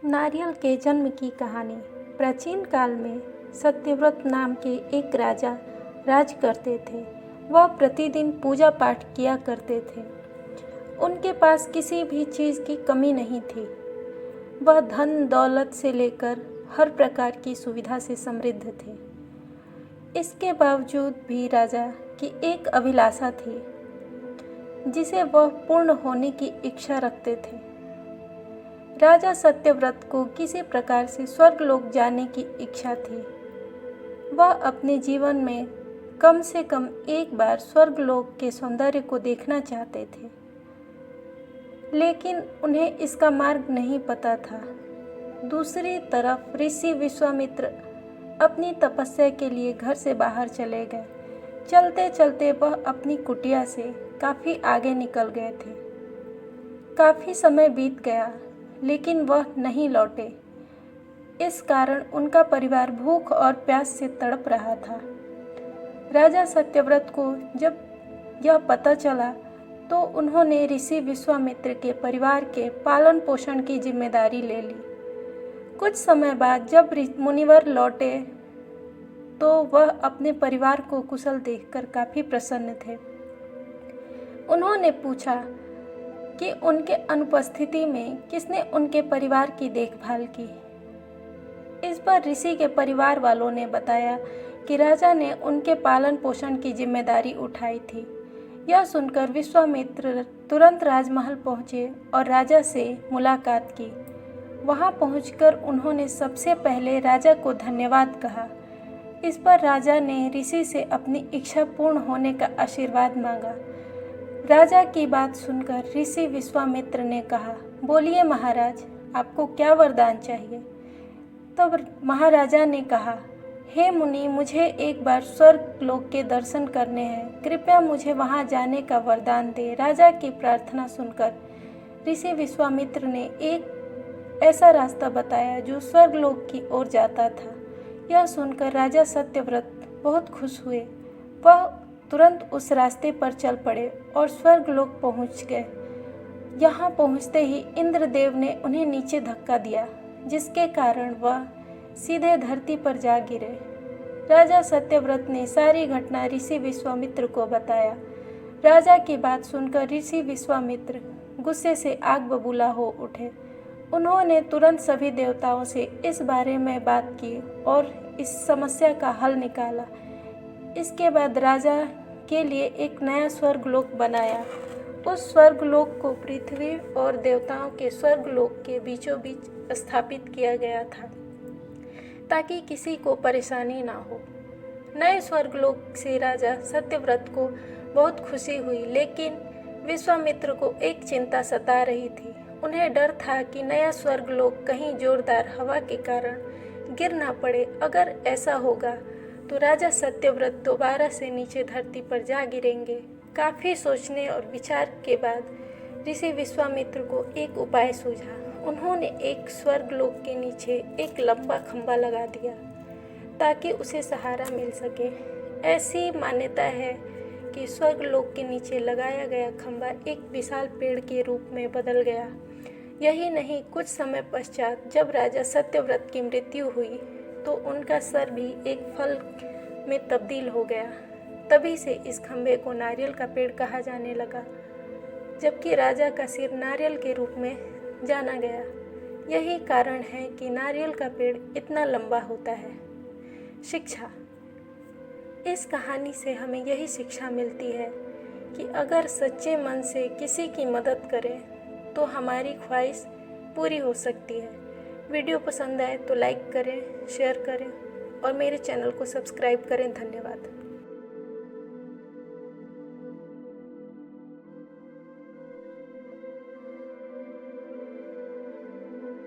नारियल के जन्म की कहानी। प्राचीन काल में सत्यव्रत नाम के एक राजा राज करते थे। वह प्रतिदिन पूजा पाठ किया करते थे। उनके पास किसी भी चीज़ की कमी नहीं थी। वह धन दौलत से लेकर हर प्रकार की सुविधा से समृद्ध थे। इसके बावजूद भी राजा की एक अभिलाषा थी जिसे वह पूर्ण होने की इच्छा रखते थे। राजा सत्यव्रत को किसी प्रकार से स्वर्गलोक जाने की इच्छा थी। वह अपने जीवन में कम से कम एक बार स्वर्गलोक के सौंदर्य को देखना चाहते थे, लेकिन उन्हें इसका मार्ग नहीं पता था। दूसरी तरफ ऋषि विश्वामित्र अपनी तपस्या के लिए घर से बाहर चले गए। चलते चलते वह अपनी कुटिया से काफ़ी आगे निकल गए थे। काफ़ी समय बीत गया, लेकिन वह नहीं लौटे। इस कारण उनका परिवार भूख और प्यास से तड़प रहा था। राजा सत्यव्रत को जब यह पता चला तो उन्होंने ऋषि विश्वामित्र के परिवार के पालन पोषण की जिम्मेदारी ले ली। कुछ समय बाद जब मुनिवर लौटे तो वह अपने परिवार को कुशल देखकर काफ़ी प्रसन्न थे। उन्होंने पूछा कि उनके अनुपस्थिति में किसने उनके परिवार की देखभाल की। इस पर ऋषि के परिवार वालों ने बताया कि राजा ने उनके पालन पोषण की जिम्मेदारी उठाई थी। यह सुनकर विश्वामित्र तुरंत राजमहल पहुँचे और राजा से मुलाकात की। वहां पहुंचकर उन्होंने सबसे पहले राजा को धन्यवाद कहा। इस पर राजा ने ऋषि से अपनी इच्छा पूर्ण होने का आशीर्वाद मांगा। राजा की बात सुनकर ऋषि विश्वामित्र ने कहा, बोलिए महाराज, आपको क्या वरदान चाहिए। तब महाराजा ने कहा, हे मुनि, मुझे एक बार स्वर्ग लोक के दर्शन करने हैं। कृपया मुझे वहां जाने का वरदान दे। राजा की प्रार्थना सुनकर ऋषि विश्वामित्र ने एक ऐसा रास्ता बताया जो स्वर्ग लोक की ओर जाता था। यह सुनकर राजा सत्यव्रत बहुत खुश हुए। वह तुरंत उस रास्ते पर चल पड़े और स्वर्गलोक पहुंच गए। यहाँ पहुँचते ही इंद्रदेव ने उन्हें नीचे धक्का दिया, जिसके कारण वह सीधे धरती पर जा गिरे। राजा सत्यव्रत ने सारी घटना ऋषि विश्वामित्र को बताया। राजा की बात सुनकर ऋषि विश्वामित्र गुस्से से आग बबूला हो उठे। उन्होंने तुरंत सभी देवताओं से इस बारे में बात की और इस समस्या का हल निकाला। इसके बाद राजा के लिए एक नया स्वर्गलोक बनाया। उस स्वर्गलोक को पृथ्वी और देवताओं के स्वर्गलोक के बीचों बीच स्थापित किया गया था, ताकि किसी को परेशानी ना हो। नए स्वर्गलोक से राजा सत्यव्रत को बहुत खुशी हुई, लेकिन विश्वामित्र को एक चिंता सता रही थी। उन्हें डर था कि नया स्वर्गलोक कहीं जोरदार हवा के कारण गिर ना पड़े। अगर ऐसा होगा तो राजा सत्यव्रत दोबारा से नीचे धरती पर जा गिरेंगे। काफ़ी सोचने और विचार के बाद ऋषि विश्वामित्र को एक उपाय सूझा। उन्होंने एक स्वर्गलोक के नीचे एक लंबा खंभा लगा दिया ताकि उसे सहारा मिल सके। ऐसी मान्यता है कि स्वर्गलोक के नीचे लगाया गया खंभा एक विशाल पेड़ के रूप में बदल गया। यही नहीं, कुछ समय पश्चात जब राजा सत्यव्रत की मृत्यु हुई तो उनका सर भी एक फल में तब्दील हो गया। तभी से इस खंभे को नारियल का पेड़ कहा जाने लगा, जबकि राजा का सिर नारियल के रूप में जाना गया। यही कारण है कि नारियल का पेड़ इतना लंबा होता है। शिक्षा। इस कहानी से हमें यही शिक्षा मिलती है कि अगर सच्चे मन से किसी की मदद करें तो हमारी ख्वाहिश पूरी हो सकती है। वीडियो पसंद आए तो लाइक करें, शेयर करें और मेरे चैनल को सब्सक्राइब करें। धन्यवाद।